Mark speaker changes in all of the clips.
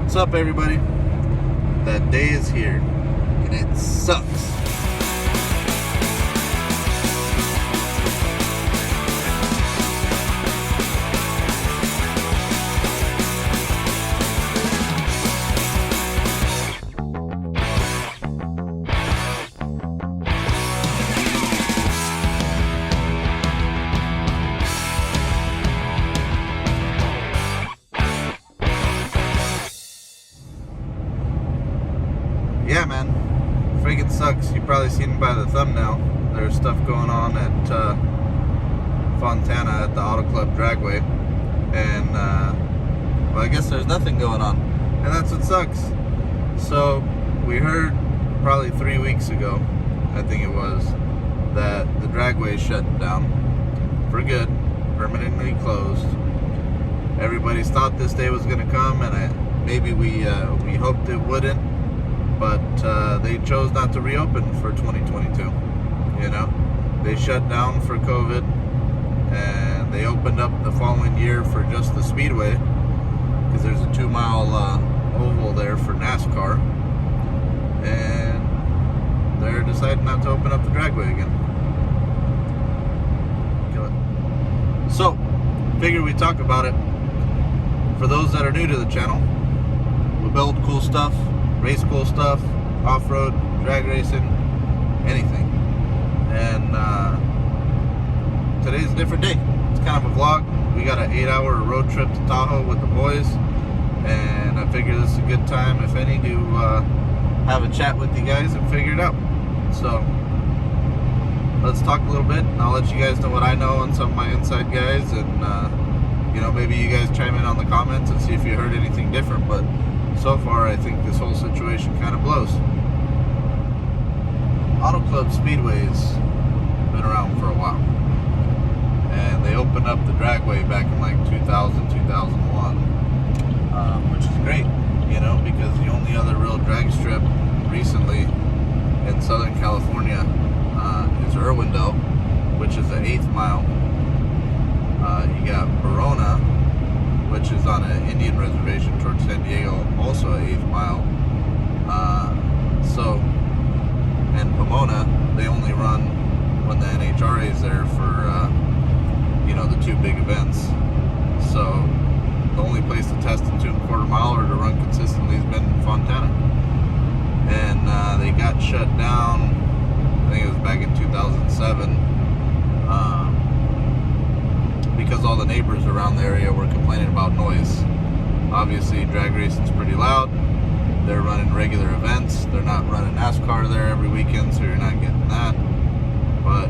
Speaker 1: What's up, everybody? That day is here, and it sucks. Yeah, man, friggin' sucks. You probably seen by the thumbnail. There's stuff going on at Fontana at the Auto Club Dragway, and well, I guess there's nothing going on, and that's what sucks. So we heard probably 3 weeks ago, I think it was, that the Dragway shut down for good, permanently closed. Everybody's thought this day was gonna come, and maybe we hoped it wouldn't. But they chose not to reopen for 2022. You know, they shut down for COVID, and they opened up the following year for just the speedway, because there's a 2-mile oval there for NASCAR, and they're deciding not to open up the Dragway again. Kill it. So, figured we'd talk about it. For those that are new to the channel, we build cool stuff, race cool stuff, off-road, drag racing, anything. And today's a different day. It's kind of a vlog. We got an 8-hour road trip to Tahoe with the boys, and I figure this is a good time, if any, to have a chat with you guys and figure it out. So let's talk a little bit, and I'll let you guys know what I know and some of my inside guys, and you know, maybe you guys chime in on the comments and see if you heard anything different. But so far, I think this whole situation kind of blows. Auto Club Speedway's been around for a while, and they opened up the Dragway back in like 2000, 2001, which is great, you know, because the only other real drag strip recently in Southern California is Irwindale, which is the 8th mile. You got Verona, which is on an Indian reservation towards San Diego, also an 8th mile. And Pomona, they only run when the NHRA is there for, you know, the 2 big events. So the only place to test in 2¼ mile or to run consistently has been Fontana. And they got shut down, I think it was back in 2007, because all the neighbors around the area were complaining about noise. Obviously, drag racing's pretty loud. They're running regular events. They're not running NASCAR there every weekend, so you're not getting that. But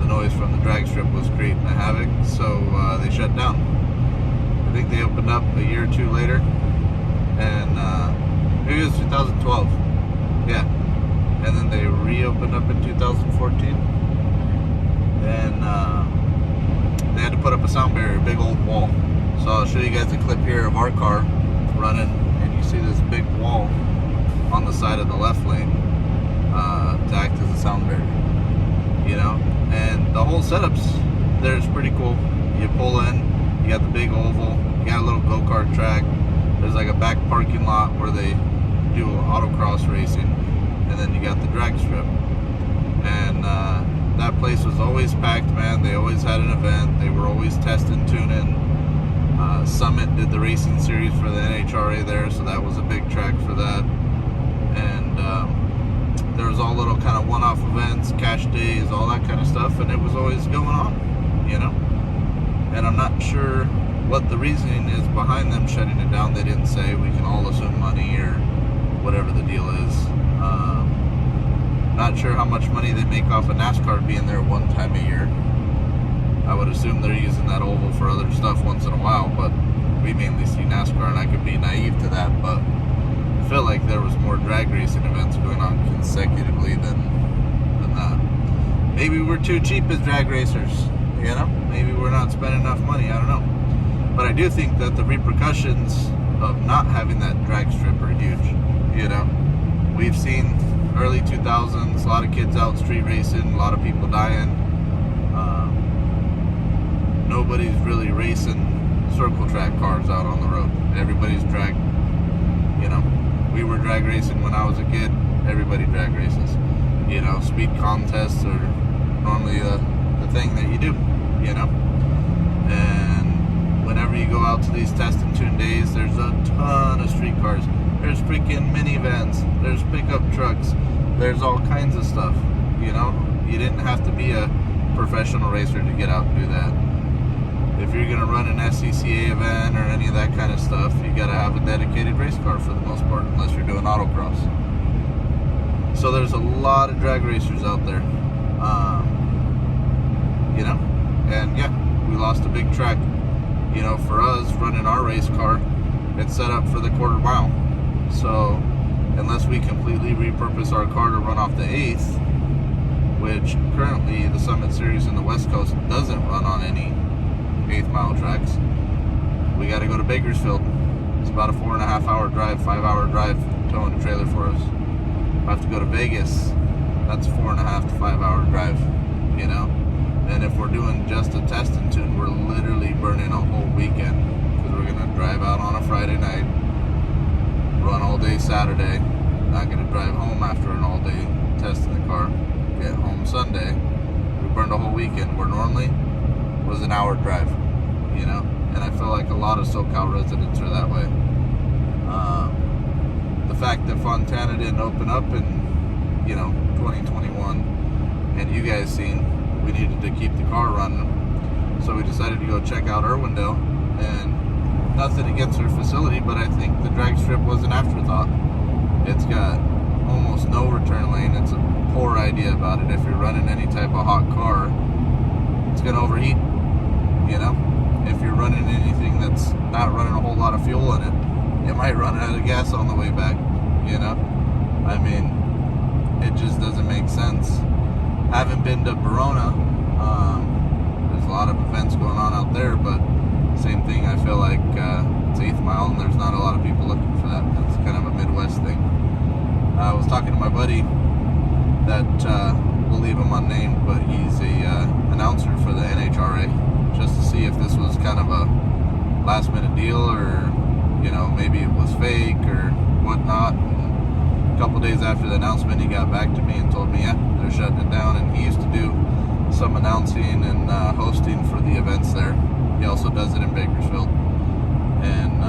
Speaker 1: the noise from the Dragstrip was creating a havoc, so they shut down. I think they opened up a year or 2 later, and maybe it was 2012. Yeah, and then they reopened up in 2014, and they had to put up a sound barrier, a big old wall. So I'll show you guys a clip here of our car running, and you see this big wall on the side of the left lane to act as a sound barrier, you know. And the whole setup's there is pretty cool. You pull in, you got the big oval, you got a little go-kart track, there's like a back parking lot where they do autocross racing, and then you got the drag strip. And that place was always packed, man. They always had an event. They were always testing, tuning. Summit did the racing series for the NHRA there, so that was a big track for that. And there was all little kind of one-off events, cash days, all that kind of stuff, and it was always going on, you know. And I'm not sure what the reasoning is behind them shutting it down. They didn't say. We can all assume money or whatever the deal is. Not sure how much money they make off of NASCAR being there one time a year. I would assume they're using that oval for other stuff once in a while, but we mainly see NASCAR, and I could be naive to that, but I feel like there was more drag racing events going on consecutively than that. Maybe we're too cheap as drag racers, you know? Maybe we're not spending enough money, I don't know. But I do think that the repercussions of not having that drag strip are huge, you know? We've seen early 2000s, a lot of kids out street racing, a lot of people dying. Nobody's really racing circle track cars out on the road. Everybody's drag You know, we were drag racing when I was a kid. Everybody drag races. You know, speed contests are normally the thing that you do, you know. And whenever you go out to these test and tune days, there's a ton of street cars. There's freaking minivans. There's pickup trucks. There's all kinds of stuff, you know. You didn't have to be a professional racer to get out and do that. If you're gonna run an SCCA event or any of that kind of stuff, you gotta have a dedicated race car for the most part, unless you're doing autocross. So there's a lot of drag racers out there, you know, and yeah, we lost a big track. You know, for us running our race car, it's set up for the quarter mile. So unless we completely repurpose our car to run off the 8th, which currently the Summit Series in the West Coast doesn't run on any 8th mile tracks, we got to go to Bakersfield. It's about a 4.5 hour drive, 5 hour drive, towing a trailer for us. I have to go to Vegas. That's a 4.5 to 5 hour drive, you know. And if we're doing just a test and tune, we're literally burning a whole weekend, because we're gonna drive out on a Friday night, run all day Saturday, not gonna drive home after an all day test in the car, get home Sunday. We burned a whole weekend where normally was an hour drive, you know. And I feel like a lot of Socal residents are that way. The fact that Fontana didn't open up in, you know, 2021, and you guys seen, we needed to keep the car running, so we decided to go check out Irwindale. And nothing against their facility, but I think the Dragstrip was an afterthought. It's got almost no return lane. It's a poor idea about it. If you're running any type of hot car, it's gonna overheat, you know. If you're running anything that's not running a whole lot of fuel in it, you might run out of gas on the way back, you know. I mean, it just doesn't make sense. Haven't been to Verona. There's a lot of events going on out there, but same thing. I feel like it's 8th mile, and there's not a lot of people looking for that. That's kind of a Midwest thing. I was talking to my buddy that we'll leave him unnamed, but he's a announcer for the NHRA, just to see if this was kind of a last minute deal, or you know, maybe it was fake or whatnot. And a couple days after the announcement, he got back to me and told me, yeah, they're shutting it down. And he used to do some announcing and hosting for the events there. He also does it in Bakersfield. And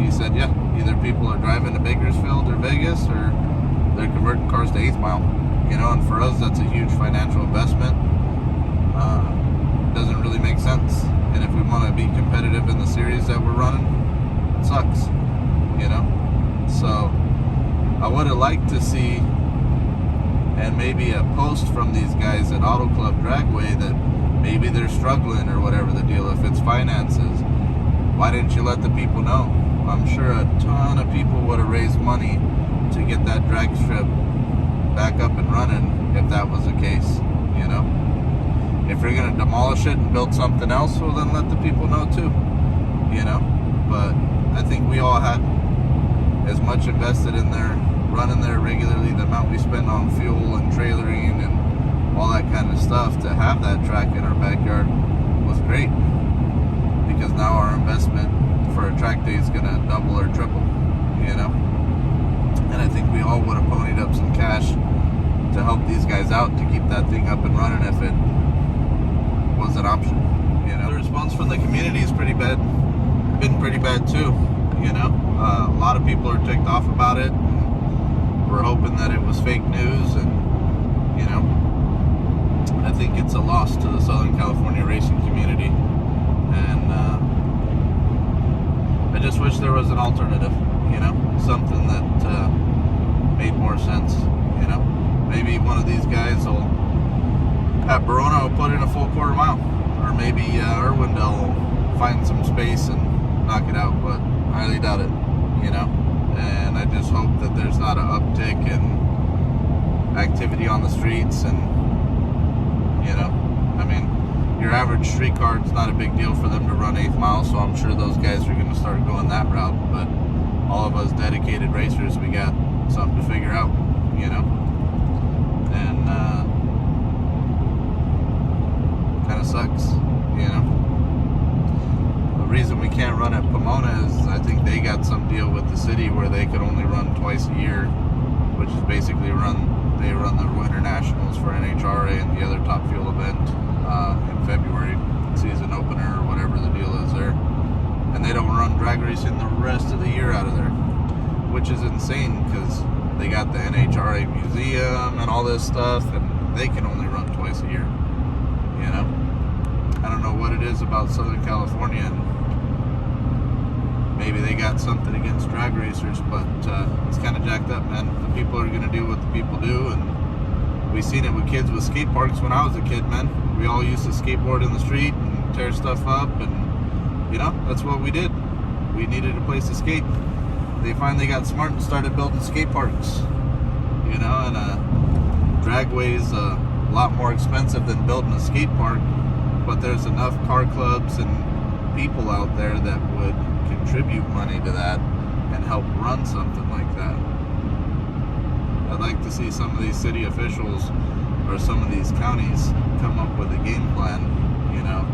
Speaker 1: he said, yeah, either people are driving to Bakersfield or Vegas, or they're converting cars to 8th mile. You know, and for us, that's a huge financial investment. Doesn't really make sense. And if we want to be competitive in the series that we're running, it sucks, you know. So I would have liked to see, and maybe a post from these guys at Auto Club Dragway, that maybe they're struggling or whatever the deal. If it's finances, why didn't you let the people know? I'm sure a ton of people would have raised money to get that drag strip back up and running if that was the case, you know. If you're going to demolish it and build something else, well, then let the people know too, you know. But I think we all had as much invested in there, running there regularly, the amount we spend on fuel and trailering and all that kind of stuff, to have that track in our backyard was great, because now our investment for a track day is going to double or triple, you know. And I think we all would have ponied up some cash to help these guys out to keep that thing up and running if it was an option, you know. The response from the community is pretty bad, been pretty bad too, you know. A lot of people are ticked off about it, and we're hoping that it was fake news, and you know, I think it's a loss to the Southern California racing community, and I just wish there was an alternative, you know, something that made more sense, you know. Maybe one of these guys will, at Verona, will put in a full quarter mile, or maybe Irwindale will find some space and knock it out, but I highly doubt it, you know. And I just hope that there's not an uptick in activity on the streets, and you know, I mean, your average street car, it's not a big deal for them to run 8th mile, so I'm sure those guys are going to start going that route. But all of us dedicated racers, we got something to figure out, you know. And kind of sucks, you know. reason we can't run at Pomona is I think they got some deal with the city where they could only run twice a year, which is basically they run the Winter Nationals for NHRA and the other Top Fuel event in February, season opener or whatever the deal is there. And they don't run drag racing the rest of the year out of there, which is insane because they got the NHRA museum and all this stuff, and they can only run twice a year. You know, I don't know what it is about Southern California, and maybe they got something against drag racers, but it's kind of jacked up, man. The people are going to do what the people do, and we seen it with kids with skate parks when I was a kid, man. We all used to skateboard in the street and tear stuff up, and you know, that's what we did. We needed a place to skate. They finally got smart and started building skate parks. You know, and Dragway's a lot more expensive than building a skate park, but there's enough car clubs and people out there that would contribute money to that and help run something like that. I'd like to see some of these city officials or some of these counties come up with a game plan. You know,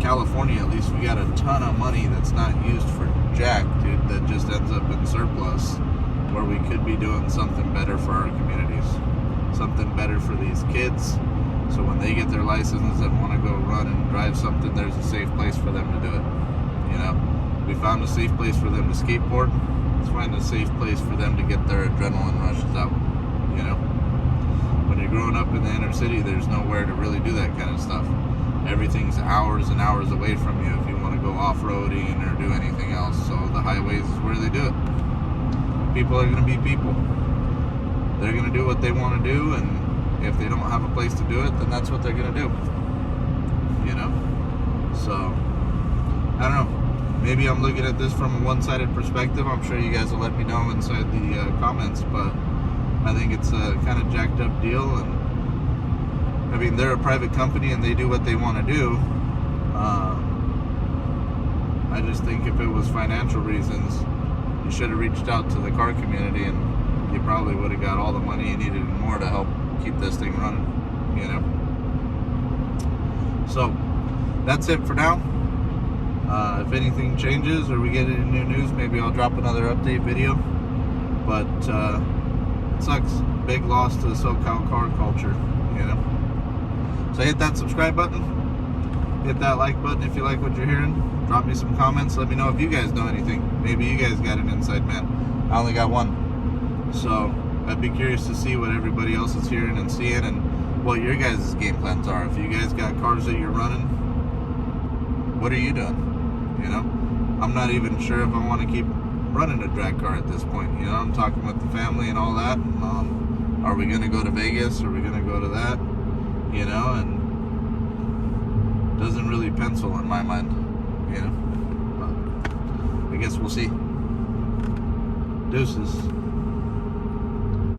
Speaker 1: California, at least, we got a ton of money that's not used for jack, dude, that just ends up in surplus, where we could be doing something better for our communities, something better for these kids, so when they get their license and want to go run and drive something, there's a safe place for them to do it. You know, we found a safe place for them to skateboard. Let's find a safe place for them to get their adrenaline rushes out. You know, when you're growing up in the inner city, there's nowhere to really do that kind of stuff. Everything's hours and hours away from you if you want to go off-roading or do anything else. So the highways is where they do it. People are going to be people. They're going to do what they want to do, and if they don't have a place to do it, then that's what they're going to do. You know? So, I don't know. Maybe I'm looking at this from a one-sided perspective. I'm sure you guys will let me know inside the comments, but I think it's a kind of jacked up deal, and I mean, they're a private company and they do what they want to do. I just think if it was financial reasons, you should have reached out to the car community and you probably would have got all the money you needed and more to help keep this thing running, you know? So, that's it for now. If anything changes or we get any new news, maybe I'll drop another update video. But it sucks. Big loss to the Socal car culture, you know? So hit that subscribe button, hit that like button if you like what you're hearing, drop me some comments, let me know if you guys know anything. Maybe you guys got an inside man. I only got one. So I'd be curious to see what everybody else is hearing and seeing and what your guys' game plans are. If you guys got cars that you're running, what are you doing? You know, I'm not even sure if I want to keep running a drag car at this point. You know, I'm talking with the family and all that. Are we going to go to Vegas? Are we going to go to that? You know, and doesn't really pencil in my mind, you know, but I guess we'll see. Deuces.